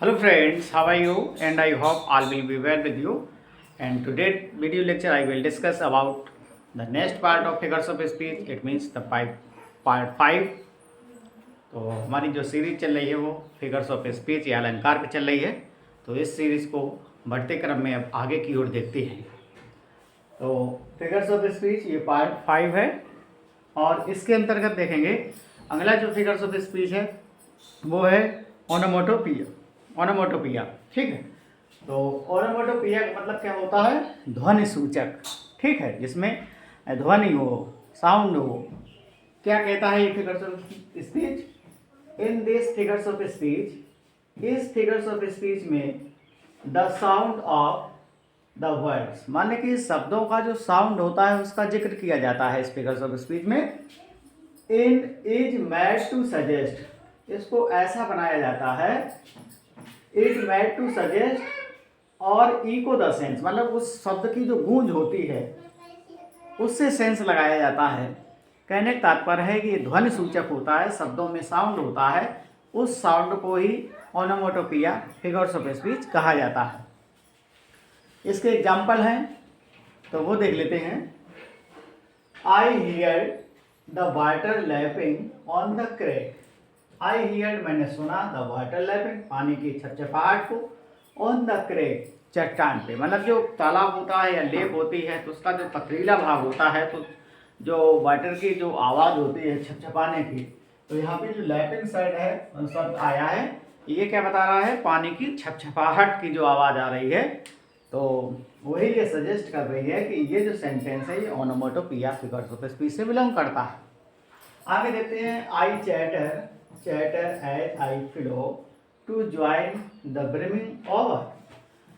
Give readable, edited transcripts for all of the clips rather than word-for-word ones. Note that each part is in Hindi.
Hello friends, how are you? And I hope all will be well with you. And today video lecture I will discuss about the next part of figures of speech. It means the part 5. तो हमारी जो सीरीज चल रही है वो फिगर्स ऑफ स्पीच या अलंकार पे चल रही है। तो इस सीरीज को बढ़ते क्रम में अब आगे की ओर देखते हैं। तो फिगर्स ऑफ स्पीच ये पार्ट 5 है और इसके अंतर्गत देखेंगे अगला जो फिगर्स ऑफ स्पीच है वो है ओनोमोटोपिया। ठीक है, तो ओनोमोटोपिया का मतलब क्या होता है? ध्वनि सूचक। ठीक है, जिसमें ध्वनि हो, साउंड हो। क्या कहता है ये figures of speech? In this figures of speech, इस फिगर्स ऑफ स्पीच में the sound of the words, माने कि शब्दों का जो साउंड होता है उसका जिक्र किया जाता है इस फिगर्स ऑफ स्पीच में। इन इज मेड टू सजेस्ट, इसको ऐसा बनाया जाता है, इट मेड टू सजेस्ट और इको द सेंस, मतलब उस शब्द की जो गूंज होती है उससे सेंस लगाया जाता है। कहने का तात्पर्य है कि ये ध्वनि सूचक होता है, शब्दों में साउंड होता है, उस साउंड को ही ओनोमोटोपिया फिगर्स ऑफ स्पीच कहा जाता है। इसके एग्जाम्पल हैं तो वो देख लेते हैं। I hear the water lapping on the crack, I hear मैंने सुना, द वाटर लैपिंग पानी की छपछपाहट को, ऑन द क्रैक चट्टान पे, मतलब जो तालाब होता है या लेक होती है तो उसका जो पथरीला भाग होता है तो जो वाटर की जो आवाज़ होती है छपछपाने की, तो यहाँ पे जो लैपिंग साइड है शब्द आया है, ये क्या बता रहा है? पानी की छपछपाहट की जो आवाज़ आ रही है। तो वही ये सजेस्ट कर रही है कि ये जो सेंटेंस है ये ओनोमोटोपिया फिगर्स ऑफ स्पीच से बिलोंग करता है। आगे देखते हैं। I chatter as I flow to join the brimming over.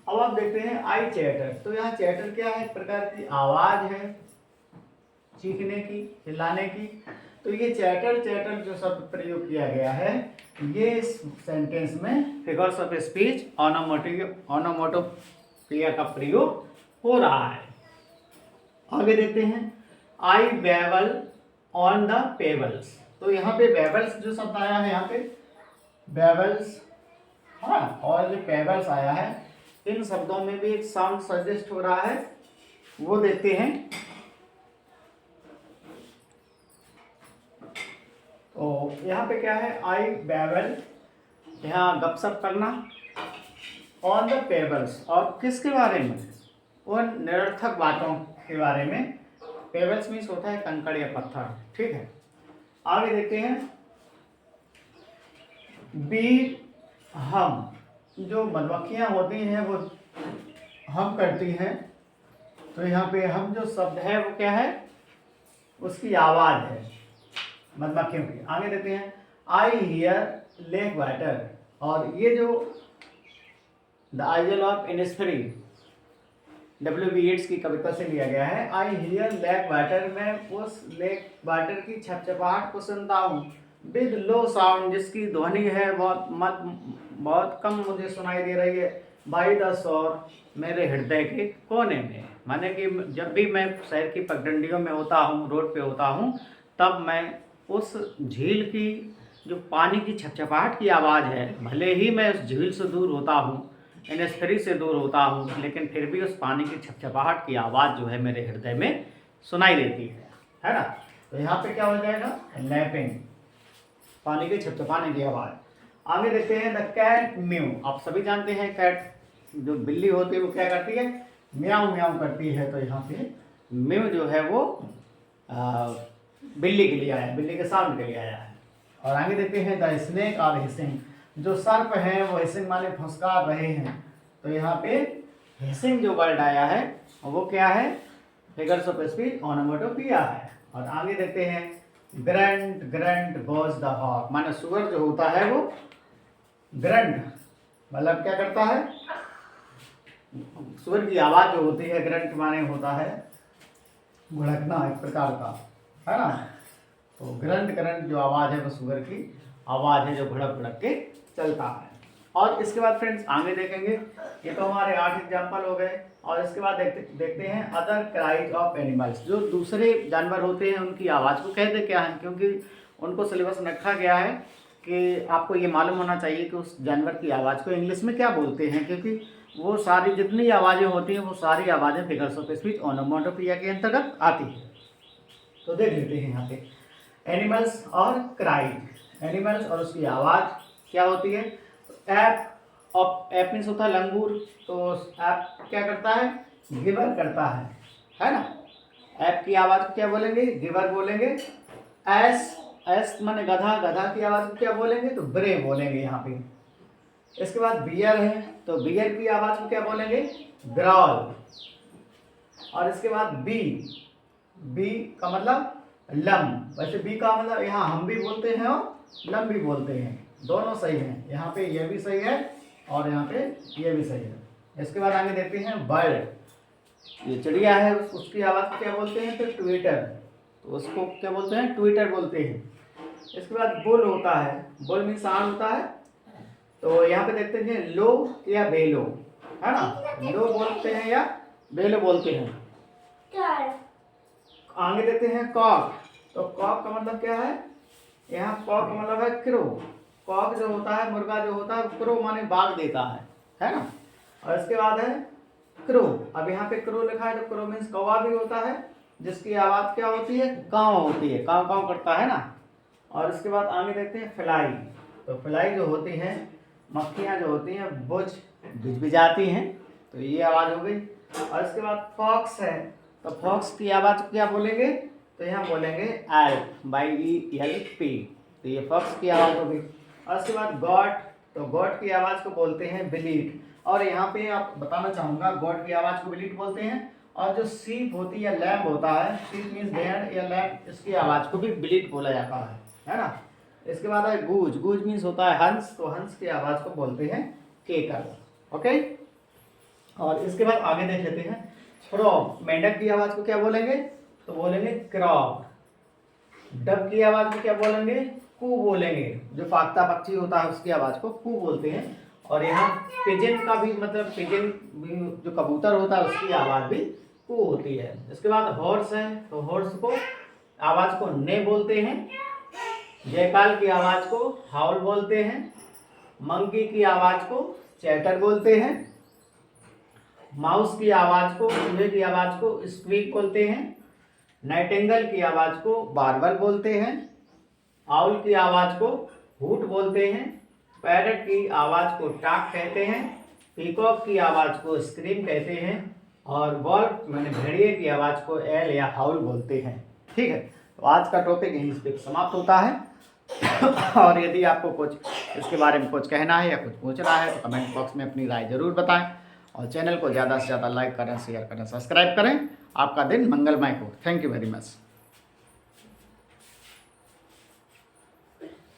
अब आप देखते हैं आई चैटर, तो यहाँ चैटर क्या है? एक प्रकार की आवाज़ है, चीखने की, चिल्लाने की। तो ये चैटर जो शब्द प्रयोग किया गया है ये इस सेंटेंस में फिगर्स ऑफ स्पीच ओनोमोटोपिया का प्रयोग हो रहा है। आगे देखते हैं। I babble on the pebbles, तो यहाँ पे बेबल्स जो शब्द आया है, यहाँ पे बेबल्स, हाँ, और जो पेबल्स आया है, इन शब्दों में भी एक साउंड सजेस्ट हो रहा है, वो देखते हैं। तो यहाँ पे क्या है? आई बेबल, यहाँ गपशप करना, ऑन द पेबल्स, और किसके बारे में? उन निरर्थक बातों के बारे में। पेबल्स मीन्स होता है कंकड़ या पत्थर। ठीक है, आगे देखते हैं। बी हम, जो मधुमक्खियाँ होती हैं वो हम करती हैं, तो यहाँ पे हम जो शब्द है वो क्या है? उसकी आवाज़ है मधुमक्खियों की। आगे देखते हैं। आई हियर लेक वाटर, और ये जो the isle of Innisfree W.B. Yeats की कविता से लिया गया है। आई हियर लेक वाटर, मैं उस लेक वाटर की छपछपाहट को सुनता हूँ, विद लो साउंड, जिसकी ध्वनि है बहुत कम मुझे सुनाई दे रही है, बाई द शोर, मेरे हृदय के कोने में। माने कि जब भी मैं शहर की पगडंडियों में होता हूँ, रोड पे होता हूँ, तब मैं उस झील की जो पानी की छपछपाहट की आवाज़ है, भले ही मैं उस झील से दूर होता हूँ, इनिस्फ्री से दूर होता हूँ, लेकिन फिर भी उस पानी की छपछपाहट की आवाज़ जो है मेरे हृदय में सुनाई देती है ना। तो यहाँ पे क्या हो जाएगा? लैपिंग, पानी के छपछपाने की आवाज़। आगे देखते हैं। द कैट म्यू, आप सभी जानते हैं कैट जो बिल्ली होती है वो क्या करती है? म्याऊं म्याऊं करती है। तो यहाँ पे म्यू जो है वो बिल्ली के लिए आया है, बिल्ली के साउंड के लिए आया है। और आगे देखते हैं। द स्नेक और हिसिंग, जो सर्प हैं वो हिसिंग माने फुसकार रहे हैं, तो यहाँ पे हिसिंग जो वर्ड आया है वो क्या है? फिगर्स ऑफ स्पीच ओनोमोटोपिया है। और आगे देखते हैं। ग्रंट गोज द हॉक, माने सुअर जो होता है वो ग्रंट मतलब क्या करता है? सुअर की आवाज़ जो होती है, ग्रंट माने होता है भुड़कना एक प्रकार का, है ना। तो ग्रंट जो आवाज़ है वो सुअर की आवाज़ है जो भुड़क भुड़क के चलता है। और इसके बाद फ्रेंड्स आगे देखेंगे। ये तो हमारे 8 एग्जाम्पल हो गए। और इसके बाद देखते हैं अदर क्राइज ऑफ एनिमल्स, जो दूसरे जानवर होते हैं उनकी आवाज़ को कहते क्या हैं, क्योंकि उनको सिलेबस में रखा गया है कि आपको ये मालूम होना चाहिए कि उस जानवर की आवाज़ को इंग्लिश में क्या बोलते हैं, क्योंकि वो सारी जितनी आवाज़ें होती हैं वो सारी आवाज़ें फिगर्स ऑफ स्पीच ओनोमेटोपोइया के अंतर्गत आती है। तो देख लेते हैं यहाँ पे एनिमल्स और क्राइज। एनिमल्स और उसकी आवाज़ क्या होती है। ऐप और ऐप मीन्स होता है लंगूर, तो ऐप क्या करता है, गिवर करता है ना। ऐप की आवाज़ को क्या बोलेंगे, गिवर बोलेंगे। एस माने गधा, गधा की आवाज़ को क्या बोलेंगे, तो ब्रे बोलेंगे यहाँ पे। इसके बाद बियर है, तो बियर की आवाज़ को क्या बोलेंगे, ग्राउल। और इसके बाद बी का मतलब लम। वैसे बी का मतलब यहाँ हम भी बोलते हैं और लम भी बोलते हैं, दोनों सही हैं। यहाँ पे ये भी सही है और यहाँ पे ये भी सही है। इसके बाद आगे देखते हैं बर्ड। ये चिड़िया है, उसकी आवाज़ को क्या बोलते हैं, तो ट्विटर। तो उसको क्या बोलते हैं, ट्विटर बोलते हैं। इसके बाद बुल होता है, बुल मीन सांड होता है। तो यहाँ पे देखते हैं लो या बेलो, है ना। लो बोलते हैं या बेलो बोलते हैं। आगे देखते हैं कॉक। तो कॉक का मतलब क्या है, यहाँ कॉक का मतलब है क्रो। कॉक जो होता है, मुर्गा जो होता है, क्रो माने बाग देता है ना। और इसके बाद है क्रो। अब यहाँ पे क्रो लिखा है, तो क्रो मीन्स कौवा भी होता है, जिसकी आवाज़ क्या होती है, काँव होती है, काँव काँव करता है ना। और इसके बाद आगे देखते हैं फ्लाई। तो फ्लाई जो होती है, मक्खियाँ जो होती हैं, बुझ भिजभिजाती हैं, तो ये आवाज़ हो गई। और इसके बाद फॉक्स है, तो फॉक्स की आवाज़ को क्या बोलेंगे, तो यहाँ बोलेंगे एल्प, YELP। तो ये फॉक्स की आवाज़ हो गई। और उसके बाद गॉट, तो गॉट की आवाज़ को बोलते हैं ब्लीट। और यहाँ पे आप बताना चाहूँगा, गॉट की आवाज़ को ब्लीट बोलते हैं। और जो सीप होती है, लैम्ब होता है, सीप मीन्स भेड़ या लैम्ब, इसकी आवाज़ को भी ब्लीट बोला जाता है ना। इसके बाद है गूज। गूज मीन्स होता है हंस, तो हंस की आवाज़ को बोलते हैं केकर। ओके। और इसके बाद आगे देख लेते हैं फ्रॉग। मेंढक की आवाज़ को क्या बोलेंगे, तो बोलेंगे क्रॉक। डब की आवाज़ को क्या बोलेंगे, कू बोलेंगे। जो फाख्ता पक्षी होता है उसकी आवाज़ को कू बोलते हैं। और यहाँ पिजन का भी मतलब, पिजन जो कबूतर होता है उसकी आवाज़ भी कू होती है। इसके बाद हॉर्स है, तो हॉर्स को आवाज़ को ने बोलते हैं। जयकाल की आवाज़ को हाउल बोलते हैं। मंकी की आवाज़ को चैटर बोलते हैं। माउस की आवाज़ को, चूहे की आवाज़ को स्क्वीक बोलते हैं। नाइटिंगेल की आवाज़ को बार्बल बोलते हैं। आउल की आवाज़ को हूट बोलते हैं। पैरट की आवाज़ को टाक कहते हैं। पीकॉक की आवाज़ को स्क्रीम कहते हैं। और वॉल्फ माने भेड़िए की आवाज़ को एल या हाउल बोलते हैं। ठीक है, तो आज का टॉपिक यहीं पे समाप्त होता है। और यदि आपको कुछ इसके बारे में कुछ कहना है या कुछ पूछना है तो कमेंट बॉक्स में अपनी राय ज़रूर बताएं। और चैनल को ज़्यादा से ज़्यादा लाइक करें, शेयर करें, सब्सक्राइब करें। आपका दिन मंगलमय हो। Thank you very much.